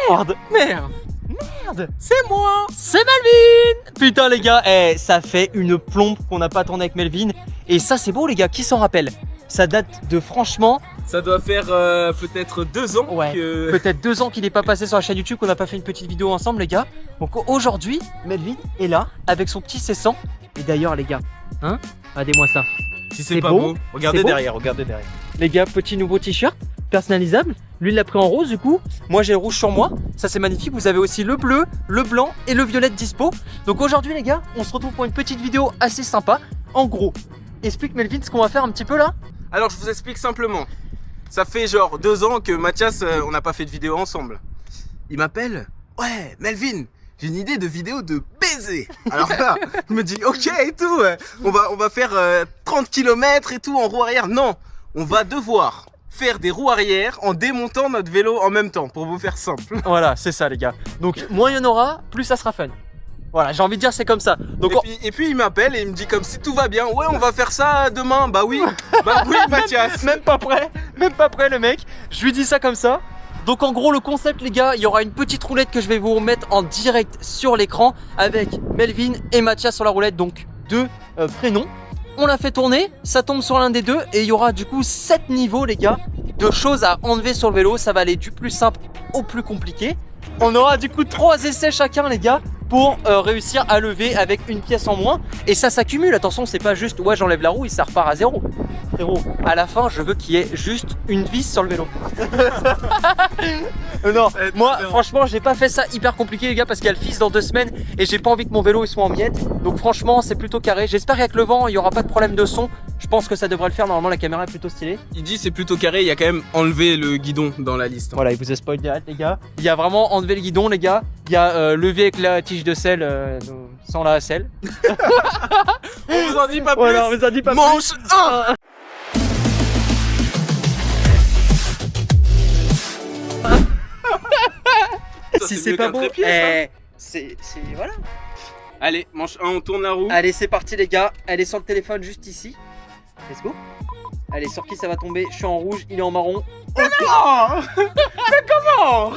Merde. Merde, C'est moi. c'est Melvin. Putain les gars, ça fait une plombe qu'on n'a pas tourné avec Melvin. Et ça c'est beau les gars, qui s'en rappelle? Ça date de franchement, Ça doit faire peut-être 2 ans ouais, que... peut-être 2 ans qu'il n'est pas passé sur la chaîne YouTube, qu'on n'a pas fait une petite vidéo ensemble les gars. Donc aujourd'hui, Melvin est là avec son petit C100. Et d'ailleurs les gars, hein, regardez-moi ça. Si c'est c'est pas beau, beau, regardez c'est beau. derrière, regardez derrière. Les gars, petit nouveau t-shirt personnalisable. Lui, il l'a pris en rose du coup. Moi, j'ai le rouge sur moi. Ça, c'est magnifique. Vous avez aussi le bleu, le blanc et le violet dispo. Donc aujourd'hui, les gars, on se retrouve pour une petite vidéo assez sympa. En gros, explique Melvin ce qu'on va faire un petit peu là. Alors je vous explique simplement. Ça fait genre 2 ans que Mathias, on n'a pas fait de vidéo ensemble. Il m'appelle. Ouais, Melvin, j'ai une idée de vidéo de baiser. Alors là, je me dis ok et tout. On va faire 30 km et tout en roue arrière. Non, on va devoir faire des roues arrière en démontant notre vélo en même temps, pour vous faire simple. Voilà, c'est ça, les gars. Donc, moins il y en aura, plus ça sera fun. Voilà, j'ai envie de dire, c'est comme ça. Donc, Et puis il m'appelle et il me dit comme si tout va bien. Ouais, on va faire ça demain. Bah oui, Mathias. même pas prêt, le mec. Je lui dis ça comme ça. Donc en gros le concept les gars, il y aura une petite roulette que je vais vous remettre en direct sur l'écran avec Melvin et Mathias sur la roulette, donc deux prénoms. On l'a fait tourner, ça tombe sur l'un des deux et il y aura du coup 7 niveaux les gars de choses à enlever sur le vélo. Ça va aller du plus simple au plus compliqué. On aura du coup 3 essais chacun les gars pour réussir à lever avec une pièce en moins. Et ça s'accumule, attention, c'est pas juste ouais j'enlève la roue et ça repart à zéro. Frérot, à la fin je veux qu'il y ait juste une vis sur le vélo. Non, moi franchement j'ai pas fait ça hyper compliqué les gars parce qu'il y a le fils dans 2 semaines et j'ai pas envie que mon vélo il soit en miettes. Donc franchement c'est plutôt carré. J'espère qu'avec le vent il y aura pas de problème de son. Je pense que ça devrait le faire, normalement la caméra est plutôt stylée. Il dit c'est plutôt carré, il y a quand même enlevé le guidon dans la liste. Voilà, il vous a spoil direct les gars. Il y a vraiment enlevé le guidon les gars. Il y a levé avec la tige de sel sans la selle. On vous en dit pas plus. Voilà, on vous en dit pas Manche 1. Si c'est pas beau, c'est voilà. Allez, manche 1, on tourne la roue. Allez, c'est parti les gars. Elle est sur le téléphone juste ici. Let's go. Allez, sur qui ça va tomber? Je suis en rouge, il est en marron. Oh mais comment?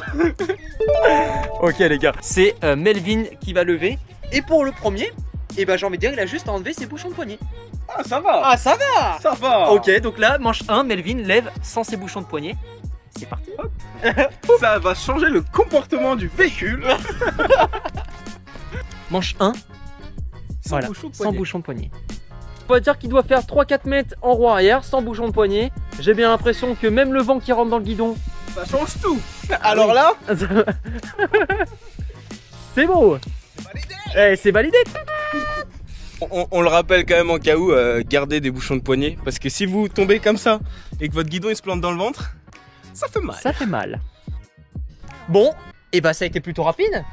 Ok les gars, c'est Melvin qui va lever. Et pour le premier, et ben j'ai envie de dire, il a juste à enlever ses bouchons de poignet. Ah ça va. Ah ça va. Ça va. Ok, donc là, manche 1, Melvin lève sans ses bouchons de poignet. C'est parti. Ça va changer le comportement du véhicule. Manche 1, voilà, bouchon de sans poignet. bouchon de poignet. On va dire qu'il doit faire 3-4 mètres en roue arrière sans bouchon de poignet. J'ai bien l'impression que même le vent qui rentre dans le guidon, Ça change tout. Alors là, c'est beau. C'est validé. on le rappelle quand même en cas où, gardez des bouchons de poignet. Parce que si vous tombez comme ça et que votre guidon il se plante dans le ventre, ça fait mal. Ça fait mal. Bon, et bah ça a été plutôt rapide.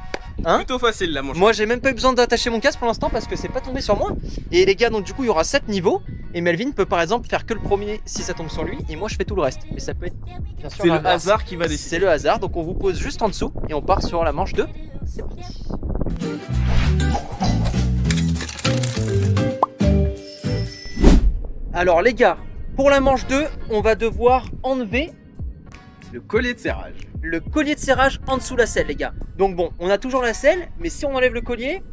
Hein? Plutôt facile la manche. Moi j'ai même pas eu besoin d'attacher mon casque pour l'instant parce que c'est pas tombé sur moi. Et les gars, donc du coup il y aura 7 niveaux. Et Melvin peut par exemple faire que le premier si ça tombe sur lui. Et moi je fais tout le reste. Mais ça peut être bien sûr C'est le l'inverse. hasard qui va décider. C'est le hasard, donc on vous pose juste en dessous et on part sur la manche 2. C'est parti. Alors les gars, pour la manche 2, on va devoir enlever Le collier de serrage. le collier de serrage en dessous de la selle les gars. Donc bon, on a toujours la selle, mais si on enlève le collier,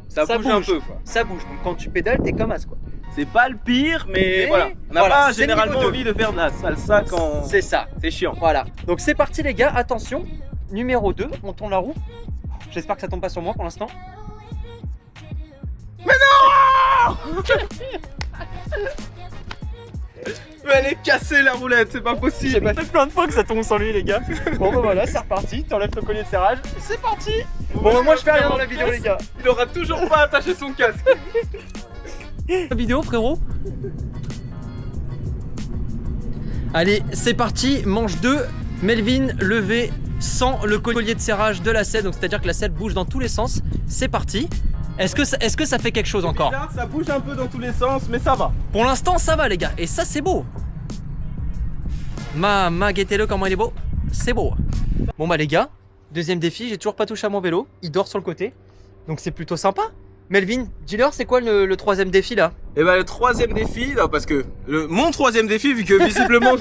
Ça bouge un peu quoi. ça bouge. Donc quand tu pédales, t'es comme as quoi. C'est pas le pire, mais Mais voilà. On n'a voilà, pas c'est le généralement niveau 2. envie de faire de la salsa quand C'est ça. c'est chiant. Voilà. Donc c'est parti les gars, attention. Numéro 2, on tourne la roue. J'espère que ça tombe pas sur moi pour l'instant. Mais elle est cassée la roulette, c'est pas possible. J'ai pas fait plein de fois que ça tombe sur lui les gars. Bon bah voilà, c'est reparti, t'enlèves le collier de serrage, c'est parti. Bon bah, moi je fais rien dans la vidéo les gars. Il aura toujours pas attaché son casque. La vidéo frérot. Allez, c'est parti, manche 2, Melvin levé sans le collier de serrage de la selle, donc c'est à dire que la selle bouge dans tous les sens. C'est parti. Est-ce que ça fait quelque chose encore? Là, ça bouge un peu dans tous les sens, mais ça va. Pour l'instant ça va les gars, et ça c'est beau. Guettez-le comment il est beau. C'est beau. Bon bah les gars, deuxième défi, j'ai toujours pas touché à mon vélo. Il dort sur le côté. Donc c'est plutôt sympa. Melvin, dis-leur, c'est quoi le troisième défi là? Et bah le troisième défi, non, parce que mon troisième défi, vu que visiblement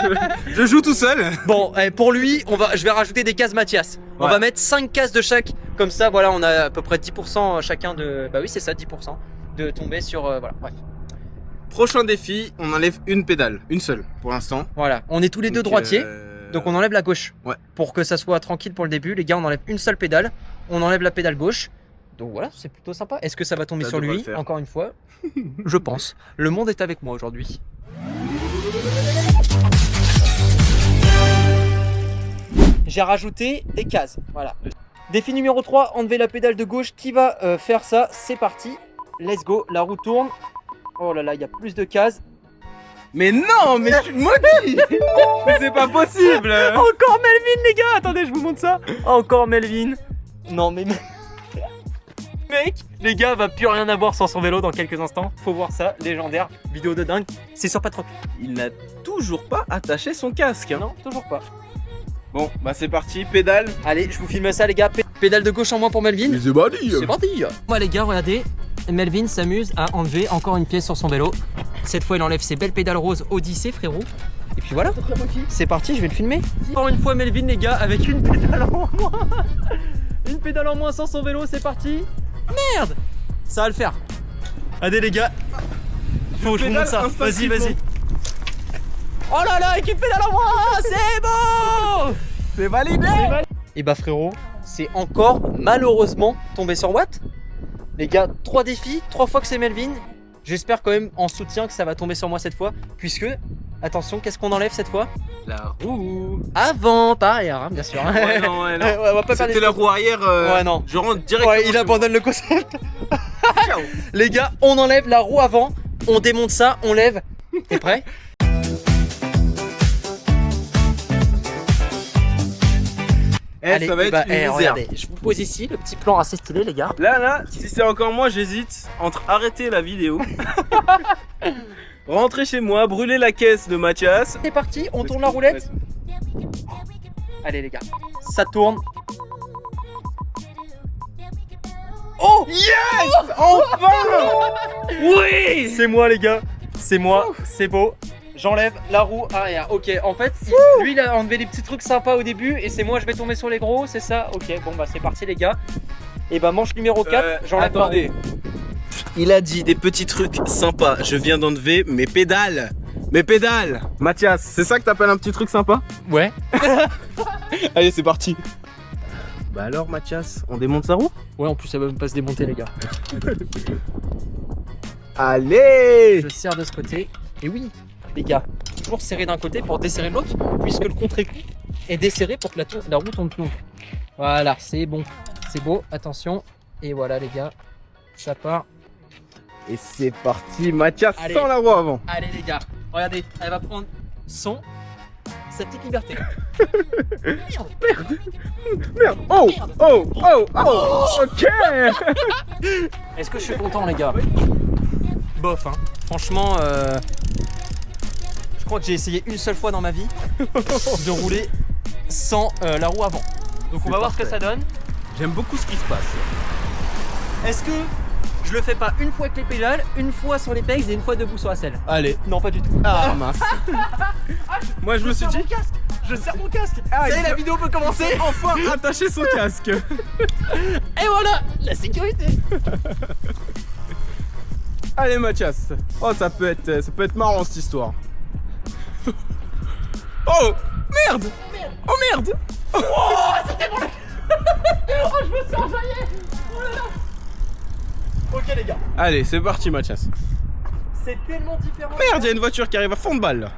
je joue tout seul. Bon, pour lui, je vais rajouter des cases Mathias. On Ouais. va mettre 5 cases de chaque. Comme ça, voilà, on a à peu près 10% chacun de. Bah oui, c'est ça, 10% de tomber sur. Voilà, bref. Prochain défi, on enlève une pédale, une seule pour l'instant. Voilà, on est tous les deux Donc, droitiers. Donc on enlève la gauche. Ouais. Pour que ça soit tranquille pour le début, les gars, on enlève une seule pédale. On enlève la pédale gauche. Donc voilà, c'est plutôt sympa. Est-ce que ça va tomber Ça sur devrait lui? le faire. Encore une fois, je pense. Le monde est avec moi aujourd'hui. J'ai rajouté des cases. Voilà. Défi numéro 3, enlever la pédale de gauche. Qui va faire ça? C'est parti. Let's go. La roue tourne. Oh là là, il y a plus de cases. Mais non, mais je suis maudit. Mais c'est pas possible. Encore Melvin, les gars. Attendez, je vous montre ça. Encore Melvin. Non, mais mec, les gars, va plus rien avoir sans son vélo dans quelques instants. Faut voir ça, légendaire, vidéo de dingue. C'est sur Patrock. Il n'a toujours pas attaché son casque. Hein. Non, toujours pas. Bon, bah c'est parti, pédale. Allez, je vous filme ça, les gars. Pédale de gauche en moins pour Melvin. c'est parti. C'est parti. Moi, les gars, regardez. Melvin s'amuse à enlever encore une pièce sur son vélo. Cette fois, il enlève ses belles pédales roses Odyssée, frérot. Et puis voilà. C'est parti, je vais le filmer. Encore une fois, Melvin, les gars, avec une pédale en moins. Une pédale en moins sans son vélo, c'est parti. Merde. Ça va le faire. Allez, les gars. Faut que je vous montre ça. Vas-y, vas-y. Oh là là, avec une pédale en moins, c'est beau. C'est validé. Et bah frérot, c'est encore malheureusement tombé sur Watt. Les gars, 3 défis, 3 fois que c'est Melvin. J'espère quand même en soutien que ça va tomber sur moi cette fois. Puisque, attention, qu'est-ce qu'on enlève cette fois? La roue. Avant, pas arrière, hein, bien sûr. Ouais, non, ouais, non. Ouais, on va pas faire C'était des... la roue arrière. Ouais, non. Je rentre directement. Ouais, il chez abandonne le concept. moi. Ciao. Les gars, on enlève la roue avant, on démonte ça, on lève. T'es prêt? Eh, ça va être une misère. regardez, je vous pose ici le petit plan assez stylé, les gars. Là, si c'est encore moi, j'hésite entre arrêter la vidéo, rentrer chez moi, brûler la caisse de Mathias. C'est parti, on tourne la roulette. Allez les gars, ça tourne. Oh Yes, enfin. Oui. c'est moi les gars, c'est moi, c'est beau. J'enlève la roue arrière. Ok, en fait, lui il a enlevé des petits trucs sympas au début et c'est moi je vais tomber sur les gros, c'est ça? Ok, bon bah c'est parti les gars. Et bah manche numéro 4, j'enlève la roue. Attendez. Il a dit des petits trucs sympas. Je viens d'enlever mes pédales. Mes pédales. Mathias, c'est ça que t'appelles un petit truc sympa? Ouais. Allez, c'est parti. Bah alors Mathias, on démonte sa roue? Ouais, en plus ça va même pas se démonter les gars. Allez. Je serre de ce côté. Et oui, les gars, toujours serrer d'un côté pour desserrer de l'autre, puisque le contre-écrou est desserré pour que la roue tombe plus haut. Voilà, c'est bon, c'est beau, attention. Et voilà les gars, ça part. Et c'est parti, Mathias Allez. sans la roue avant. Allez les gars, regardez, elle va prendre sa petite liberté. Merde. Oh, oh, oh, oh, ok. Est-ce que je suis content les gars? Bof, hein. Franchement, je crois que j'ai essayé une seule fois dans ma vie de rouler sans la roue avant. Donc on va voir ce que ça donne. J'aime beaucoup ce qui se passe. Est-ce que je le fais pas une fois avec les pédales, une fois sur les pegs et une fois debout sur la selle? Allez. Non, pas du tout. Ah mince. Moi je me suis dit, Je serre mon casque. Ah, Ça y est, il la faut- vidéo peut commencer. enfin attacher son casque. Et voilà, la sécurité. Allez Mathias. Oh ça peut être marrant cette histoire. Oh merde. Oh merde. Oh, je me sens enjaillé. Oh là là. Ok les gars, Allez, c'est parti Mathias. c'est tellement différent. Merde, il y a une voiture qui arrive à fond de balle là.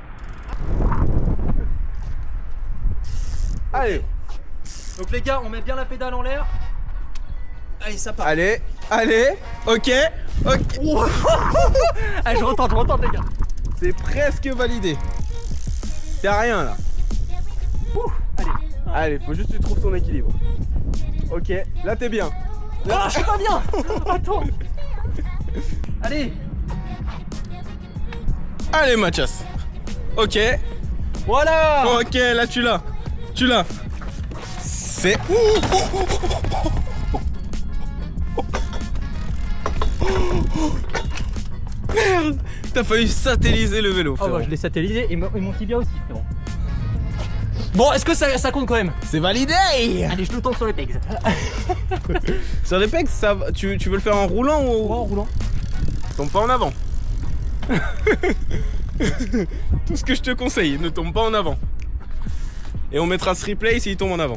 Allez, Donc les gars, on met bien la pédale en l'air. Allez, ça part. allez, ok, ok. Allez, je retente les gars. C'est presque validé. Y'a rien là. Allez. Allez, faut juste que tu trouves ton équilibre. Ok, là t'es bien. Ah, je suis pas bien. Attends. Allez. Allez Mathias. Ok, Voilà. ok, là tu l'as. Tu l'as. C'est... Merde, t'as failli satelliser le vélo, Ah frérot. bah je l'ai satellisé et mon tibia aussi, frérot. Bon, est-ce que ça compte quand même? C'est validé. Allez, je le tente sur les pegs. Sur les pegs, ça va. Tu veux le faire en roulant ou En roulant. tombe pas en avant. Tout ce que je te conseille, ne tombe pas en avant. Et on mettra ce replay s'il tombe en avant.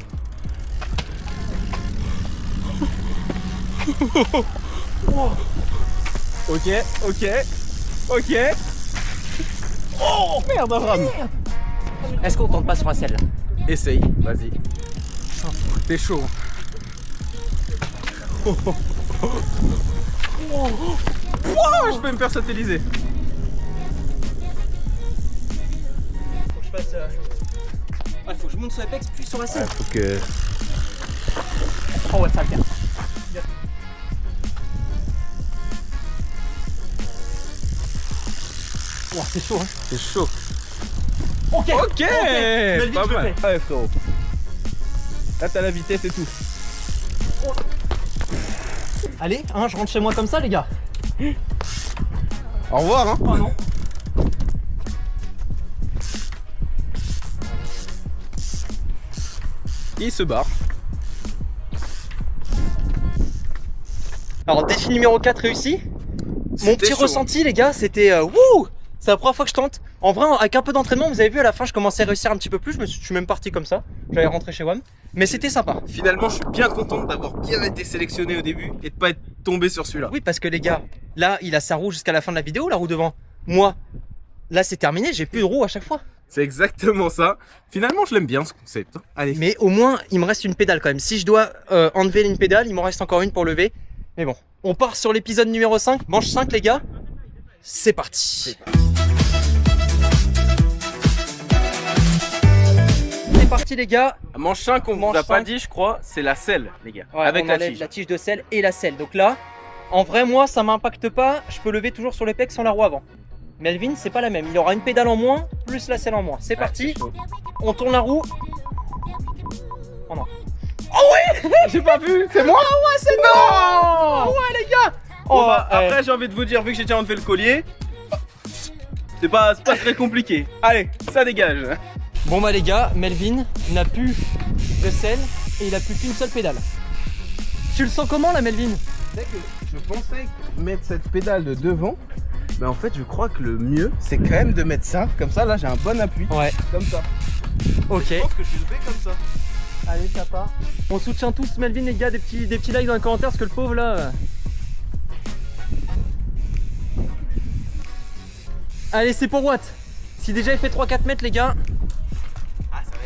Ok. Oh merde, Abraham. Est-ce qu'on tente pas sur la selle? Essaye, vas-y. T'es chaud. Je peux me faire satelliser. Faut que je fasse. Ah, faut que je monte sur les pegs puis sur la selle. Faut que. Oh ouais, ça va le faire. Oh, c'est chaud, hein. C'est chaud. Ok. Ok, Melvin, pas je le mal. fais. Ouais, frérot. Là, t'as la vitesse et tout. Allez, hein, je rentre chez moi comme ça, les gars. Au revoir, hein. Oh non. Il se barre. Alors, défi numéro 4 réussi. Mon C'était petit chaud. ressenti, les gars, c'était wouh! C'est la première fois que je tente. En vrai, avec un peu d'entraînement, vous avez vu à la fin, je commençais à réussir un petit peu plus. Je suis même parti comme ça. J'allais rentrer chez WAM. Mais c'était sympa. Finalement, je suis bien content d'avoir bien été sélectionné au début et de pas être tombé sur celui-là. Oui, parce que les gars, là, il a sa roue jusqu'à la fin de la vidéo, la roue devant. Moi, là, c'est terminé. J'ai plus de roue à chaque fois. C'est exactement ça. Finalement, je l'aime bien ce concept. Allez. Mais au moins, il me reste une pédale quand même. Si je dois enlever une pédale, il m'en reste encore une pour lever. Mais bon, on part sur l'épisode numéro 5. Manche 5, les gars. C'est parti. C'est parti, les gars. Manche 5, on vous Manche a pas 5. dit, je crois, c'est la selle, les gars. Ouais, avec on la enlève tige. la tige de sel et la selle. Donc là, en vrai, moi, ça m'impacte pas. Je peux lever toujours sur les pecs sans la roue avant. Melvin, c'est pas la même. Il aura une pédale en moins, plus la selle en moins. C'est parti. c'est chaud. On tourne la roue. Oh non. J'ai pas vu, c'est moi. Ouais, c'est non. Ouais, les gars. Bon, Oh, bah, ouais. après, j'ai envie de vous dire, vu que j'ai déjà enlevé le collier, c'est pas très compliqué. Allez, ça dégage. Bon bah les gars, Melvin n'a plus de selle et il a plus qu'une seule pédale. Tu le sens comment là, Melvin? Je pensais mettre cette pédale de devant, mais en fait, je crois que le mieux, c'est quand même de mettre ça. Comme ça, là, j'ai un bon appui. Ouais. Comme ça. Ok. Je pense que je le fais comme ça. Allez, ça part. On soutient tous Melvin, les gars, des petits likes dans les commentaires parce que le pauvre là. Allez, c'est pour Watt. Si déjà il fait 3-4 mètres, les gars.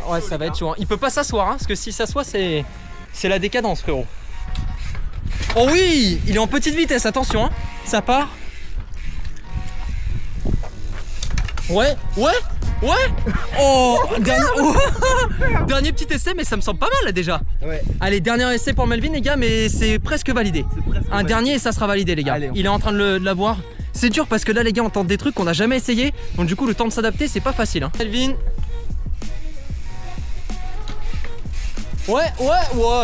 Ouais, ça va être chaud. Hein. Il peut pas s'asseoir, hein, parce que s'il s'assoit, c'est la décadence, frérot. Oh oui, il est en petite vitesse, attention, hein. Ça part. Ouais. Oh, dernier petit essai, mais ça me semble pas mal là déjà. Ouais. Allez, dernier essai pour Melvin, les gars, mais c'est presque validé. Un dernier et ça sera validé, les gars. Allez, on il est en train de l'avoir. C'est dur parce que là, les gars, on tente des trucs qu'on n'a jamais essayé. Donc, du coup, le temps de s'adapter, c'est pas facile. Hein. Melvin. Ouais,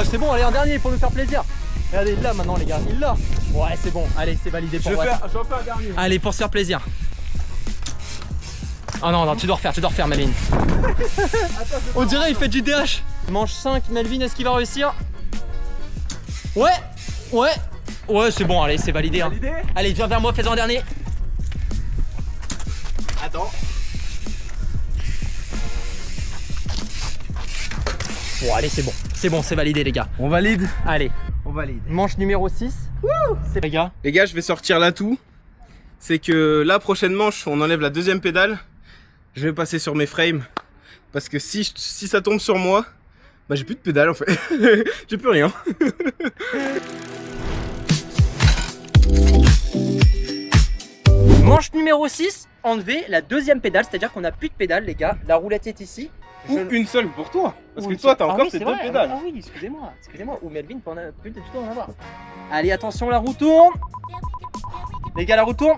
c'est bon, allez, un dernier pour nous faire plaisir. Regardez, il l'a maintenant, les gars, il l'a. Ouais, c'est bon, allez, c'est validé pour moi. J'en fais un dernier. Allez, pour se faire plaisir. Oh non, tu dois refaire, Melvin. On dirait il fait du DH. Manche 5, Melvin, est-ce qu'il va réussir? Ouais, c'est bon, allez, c'est validé. Hein. Validé. Allez, viens vers moi, fais-en un dernier. Attends. Bon, allez, c'est bon, c'est validé, les gars. On valide. Allez, On valide. manche numéro 6. C'est les gars. Les gars, je vais sortir l'atout. C'est que la prochaine manche, on enlève la deuxième pédale. Je vais passer sur mes frames. Parce que si ça tombe sur moi, bah j'ai plus de pédale en fait. J'ai plus rien. Manche numéro 6, enlever la deuxième pédale, c'est-à-dire qu'on n'a plus de pédale, les gars. La roulette est ici. Ou une seule pour toi. Parce Ou que une toi, seule. t'as Ah encore oui, tes c'est deux vrai. pédales. Ah oui, excusez-moi. Ou Melvin peut plus du tout en avoir. Allez, attention, la roue tourne. Les gars, la roue tourne.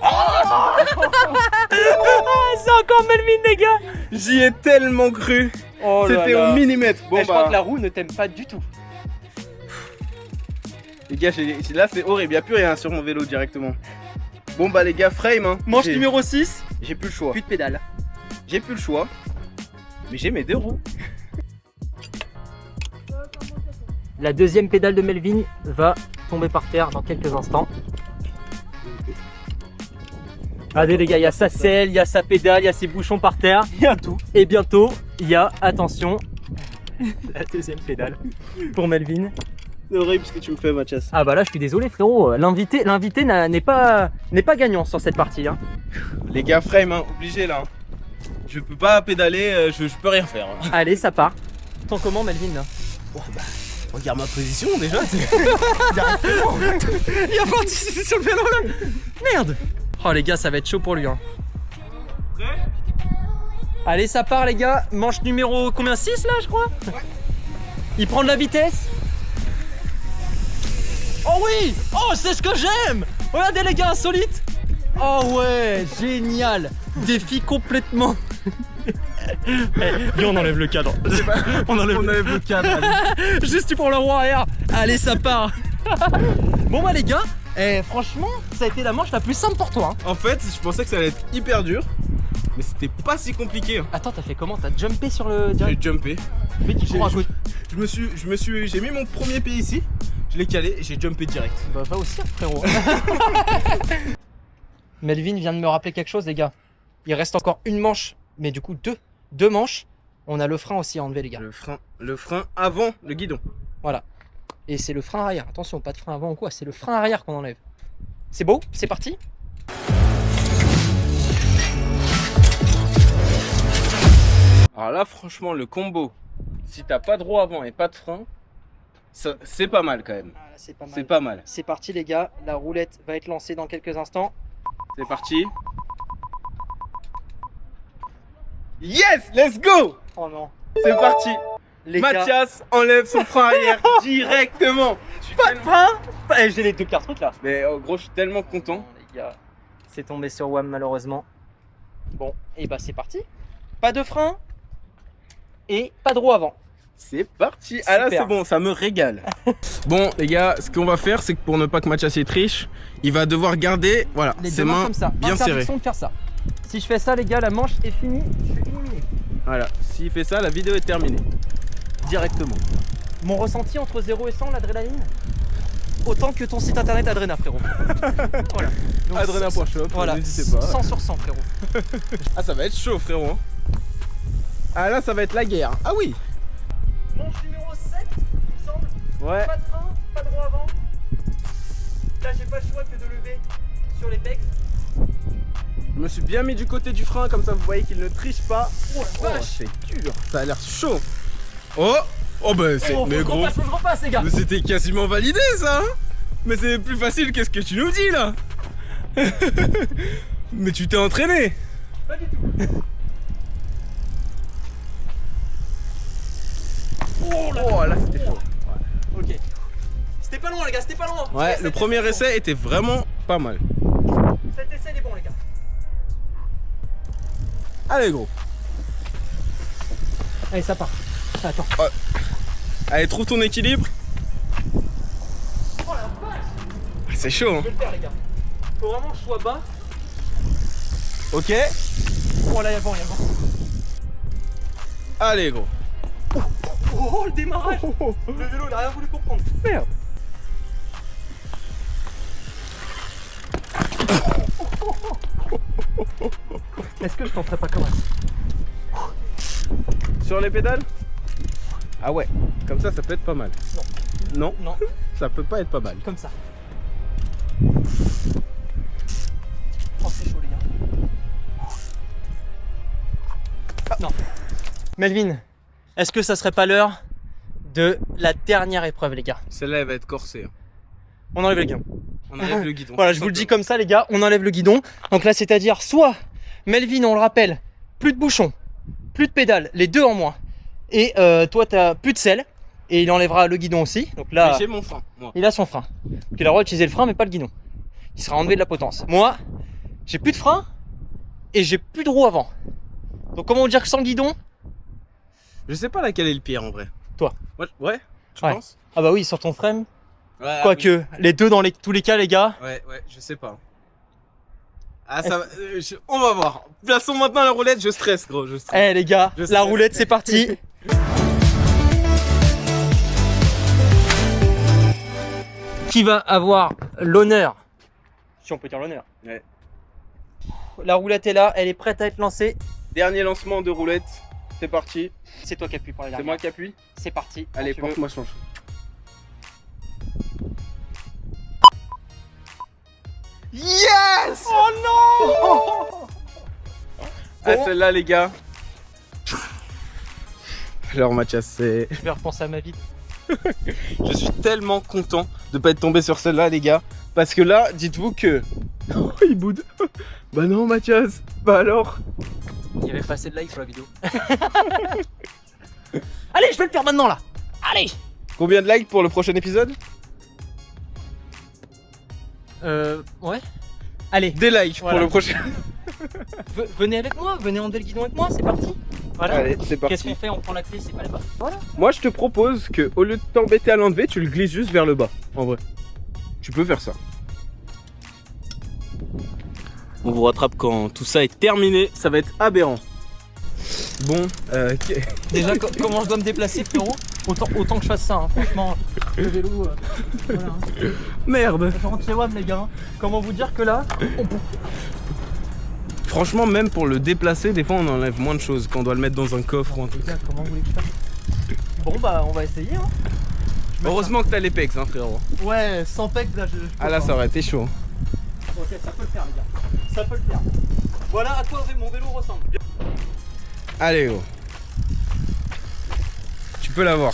Ah, c'est encore Melvin, les gars. J'y ai tellement cru. Oh là C'était là. au millimètre. Bon Eh, je crois que la roue ne t'aime pas du tout. Les gars, là c'est horrible, y a plus rien sur mon vélo directement. Bon bah les gars, frame hein. Manche numéro 6. J'ai plus le choix. Plus de pédale. J'ai plus le choix. Mais j'ai mes deux roues. La deuxième pédale de Melvin va tomber par terre dans quelques instants. Regardez les gars, il y a sa selle, il y a sa pédale, il y a ses bouchons par terre. Il y a tout. Et bientôt, il y a, attention, la deuxième pédale pour Melvin. C'est horrible ce que tu me fais Mathias. Ah bah là, je suis désolé frérot, l'invité n'est pas gagnant sur cette partie. Hein. Les gars, frame hein, obligé là. Je peux pas pédaler, je peux rien faire. Hein. Allez, ça part. Tant comment Melvin là? Oh, bah, regarde ma position déjà. Il a participé sur le vélo là. Merde. Oh les gars, ça va être chaud pour lui. Hein. Prêt? Allez, ça part les gars. Manche numéro combien? 6 là je crois. Ouais. Il prend de la vitesse. Oh oui. Oh c'est ce que j'aime. Regardez les gars, insolite. Oh ouais, génial. Défi complètement. Viens, on enlève le cadre. On enlève le cadre. Allez. Juste pour le roi arrière. Allez, ça part. Bon bah les gars, franchement, ça a été la manche la plus simple pour toi. Hein. En fait, je pensais que ça allait être hyper dur. Mais c'était pas si compliqué. Hein. Attends, t'as fait comment? T'as jumpé sur le J'ai direct? jumpé. Mais qui court à côté. J'ai mis mon premier pied ici. Je l'ai calé et j'ai jumpé direct. Bah va aussi frérot. Melvin vient de me rappeler quelque chose les gars. Il reste encore une manche, mais du coup deux manches. On a le frein aussi à enlever les gars. Le frein avant le guidon. Voilà. Et c'est le frein arrière. Attention, pas de frein avant ou quoi, c'est le frein arrière qu'on enlève. C'est beau? C'est parti? Alors là franchement le combo, si t'as pas de roue avant et pas de frein, c'est pas mal quand même. Ah, là, c'est pas mal. C'est pas mal. C'est parti les gars, la roulette va être lancée dans quelques instants. C'est parti. Yes, let's go. Oh non. C'est parti. Les gars, Mathias enlève son frein arrière directement. pas de frein. J'ai les deux cartouches là. Mais en gros je suis tellement content. Bon, les gars, c'est tombé sur WAM malheureusement. Bon, et bah c'est parti. Pas de frein et pas de roue avant. C'est parti. Ah là Super. c'est bon, ça me régale. Bon les gars, ce qu'on va faire c'est que pour ne pas que Mathias y triche, il va devoir garder voilà, Les ses deux mains mains comme ça. bien serrées. Interdiction de faire ça. Si je fais ça les gars, la manche est finie. Je suis éliminé. Voilà, s'il fait ça, la vidéo est terminée. Directement. Mon ressenti entre 0 et 100, l'adrénaline, autant que ton site internet Adrena frérot. Voilà. Donc, Adrena.shop, voilà, n'hésitez pas. 100 sur 100 frérot. Ah ça va être chaud frérot. Hein. Ah là ça va être la guerre. Ah oui. Manche numéro 7, il me semble. Ouais. Pas de frein, pas de roue avant. Là j'ai pas le choix que de lever sur les pegs. Je me suis bien mis du côté du frein comme ça vous voyez qu'il ne triche pas. Oh la vache. C'est dur. Ça a l'air chaud. Oh. Oh bah c'est. Oh, mais faut gros. que je repasse les gars. Mais c'était quasiment validé ça. Hein. Mais c'est plus facile que ce que tu nous dis là. Mais tu t'es entraîné. Pas du tout. Oh là c'était chaud. Ok. C'était pas loin les gars, c'était pas loin. Ouais, le premier bon. essai était vraiment pas mal. Cet essai il est bon les gars. Allez gros. Allez ça part. Attends. Allez, trouve ton équilibre. Oh la vache. C'est chaud hein. Je vais le faire les gars. Faut vraiment que je sois bas. Ok. Oh là il y a vent, il y a vent. Allez gros. Oh le démarrage. Le vélo il a rien voulu comprendre. Merde. Est-ce que je tenterai pas comme ça? Sur les pédales. Ah ouais, comme ça peut être pas mal. Non. Non, Ça peut pas être pas mal. comme ça. Oh c'est chaud les gars. Ah, non. Melvin, est-ce que ça serait pas l'heure de la dernière épreuve les gars? Celle-là elle va être corsée. Hein. On enlève le guidon. On enlève le guidon. Voilà, je vous le dis comme ça les gars, on enlève le guidon. Donc là c'est-à-dire soit Melvin, on le rappelle, plus de bouchons, plus de pédales, les deux en moins. Et toi t'as plus de selle et il enlèvera le guidon aussi. Donc là Mais j'ai mon frein, moi. il a son frein. Donc il a le droit d'utiliser le frein mais pas le guidon. Il sera enlevé de la potence. Moi, j'ai plus de frein et j'ai plus de roue avant. Donc comment dire que sans guidon? Je sais pas laquelle est le pire en vrai. Toi. Ouais, tu Ouais. penses? Ah bah oui, sur ton frame. Ouais, Quoique, les deux dans tous les cas, les gars. Ouais, je sais pas. Ah, ça va. On va voir. Plaçons maintenant la roulette, je stresse, gros. Je stresse. Eh les gars, Je la stresse. roulette, c'est parti. Qui va avoir l'honneur? Si on peut dire l'honneur. Ouais. La roulette est là, elle est prête à être lancée. Dernier lancement de roulette. C'est parti. C'est toi qui appuies pour la C'est dernière. moi qui appuie. C'est parti. quand Allez, tu veux. porte-moi change. Yes! Oh non! Ah, celle-là, les gars. Alors, Mathias, c'est. Je vais repenser à ma vie. Je suis tellement content de pas être tombé sur celle-là, les gars. Parce que là, dites-vous que. Oh, il boude. Bah non, Mathias. Bah alors. Il y avait pas assez de likes sur la vidéo. Allez, je vais le faire maintenant là. Allez. Combien de likes pour le prochain épisode? Ouais. Allez, Des likes Voilà. pour le prochain. venez avec moi, venez en le guidon avec moi, c'est parti. Voilà. Allez, c'est Qu'est-ce qu'on parti. fait? On prend la clé, c'est pas là-bas. Voilà. Moi, je te propose que au lieu de t'embêter à l'enlever, tu le glisses juste vers le bas. En vrai. Tu peux faire ça. On vous rattrape quand tout ça est terminé. Ça va être aberrant. Bon, Déjà, comment je dois me déplacer, frérot? Autant que je fasse ça, hein. Franchement. Le vélo, voilà. Hein. merde. Je rentre chez WAM, les gars. Comment vous dire que là, Franchement, même pour le déplacer, des fois on enlève moins de choses quand on doit le mettre dans un coffre ou un truc. les gars, comment vous voulez que je fasse? Bon, bah, on va essayer, hein. Heureusement que t'as les pecs, hein, frérot. Ouais, sans pec, là, je Ah là, ça aurait été chaud. Ok, ça peut le faire, les gars. Ça peut le faire. Voilà à quoi mon vélo ressemble. Allez, oh. Tu peux l'avoir.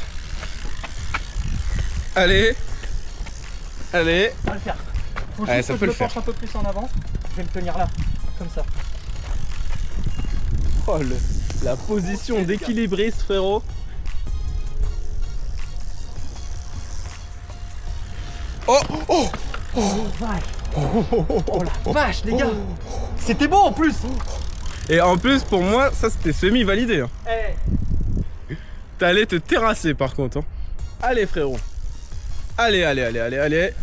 Allez. Allez. Ça va le faire. Faut Ouais, juste ça que peut je le me penche faire. un peu plus en avant. Je vais me tenir là, comme ça. Oh, la position d'équilibriste, frérot. Oh, oh, Oh vache. Oh la vache, les gars. C'était beau en plus. Et en plus, pour moi, ça c'était semi-validé. Hein. Eh. T'allais te terrasser par contre. Hein. Allez, frérot. Allez, allez, allez, allez, allez.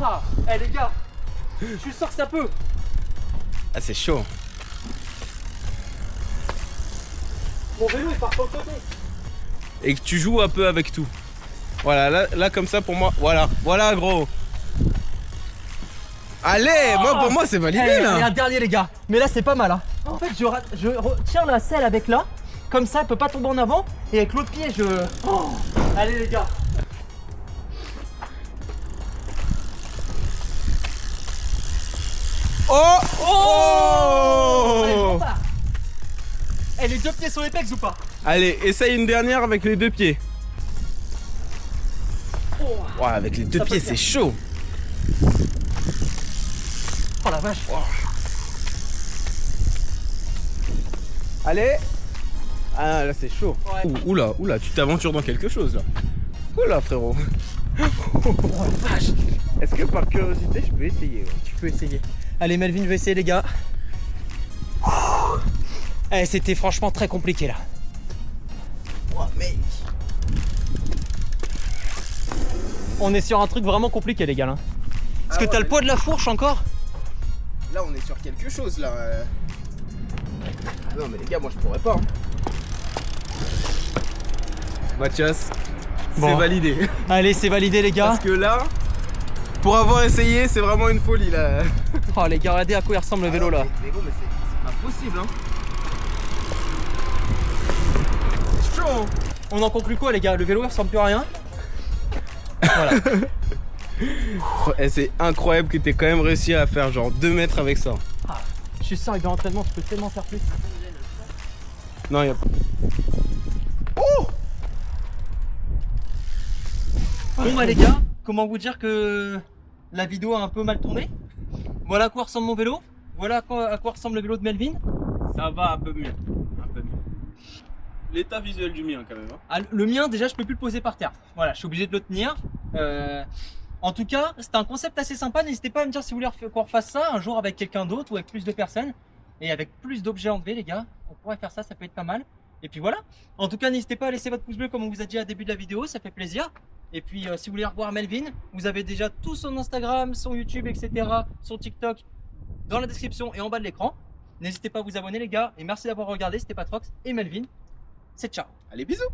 Ah, eh les gars. Je suis sûr que ça peut. Ah, c'est chaud. Mon vélo il part sur le côté. Et que tu joues un peu avec tout. Voilà, là comme ça pour moi. Voilà, voilà, gros. Allez, pour moi c'est validé Eh, là. et un dernier, les gars. Mais là, c'est pas mal. Hein. En fait, je retiens la selle avec là. Comme ça, elle peut pas tomber en avant. Et avec l'autre pied, je. Oh. Allez, les gars. Oh, Allez, je oh. repars. Eh, les deux pieds sur les pecs ou pas? Allez, essaye une dernière avec les deux pieds. Oh, Ouais, avec les deux Ça peut pieds le faire. c'est chaud. oh la vache. Allez. Ah là c'est chaud. Ouais. Oula, oula, tu t'aventures dans quelque chose là. Oula, frérot. Oh la vache. Est-ce que par curiosité je peux essayer? Ouais. Tu peux essayer. Allez, Melvin, je vais essayer, les gars. Eh, c'était franchement très compliqué là. Oh, mec. On est sur un truc vraiment compliqué, les gars. Là. Parce que ouais, t'as le mais- poids de la fourche encore. Là on est sur quelque chose là. Non mais les gars, moi je pourrais pas. Hein. Mathias, Bon. c'est validé. Allez, c'est validé, les gars. Parce que là, pour avoir essayé, c'est vraiment une folie là. Oh, les gars, regardez à quoi il ressemble le vélo là. Mais gros, mais c'est pas possible hein. C'est chaud hein. On en conclut quoi, les gars? Le vélo il ressemble plus à rien. Voilà. Et c'est incroyable que t'aies quand même réussi à faire genre 2 mètres avec ça. Je suis sûr, avec de l'entraînement, tu peux tellement faire plus. Non, y'a pas. Bon, bah, les gars, comment vous dire que la vidéo a un peu mal tourné? Voilà à quoi ressemble mon vélo. Voilà à quoi ressemble le vélo de Melvin. Ça va un peu mieux. Un peu mieux. L'état visuel du mien quand même. Hein. Ah, le mien, déjà, je peux plus le poser par terre. Voilà, je suis obligé de le tenir. En tout cas, c'était un concept assez sympa. N'hésitez pas à me dire si vous voulez qu'on refasse ça un jour avec quelqu'un d'autre ou avec plus de personnes et avec plus d'objets enlevés, les gars. On pourrait faire ça, ça peut être pas mal. Et puis voilà. En tout cas, n'hésitez pas à laisser votre pouce bleu comme on vous a dit à début de la vidéo, ça fait plaisir. Et puis si vous voulez revoir Melvin, vous avez déjà tout son Instagram, son YouTube, etc., son TikTok dans la description et en bas de l'écran. N'hésitez pas à vous abonner les gars. Et merci d'avoir regardé, c'était Patrox et Melvin. C'est ciao. Allez, bisous.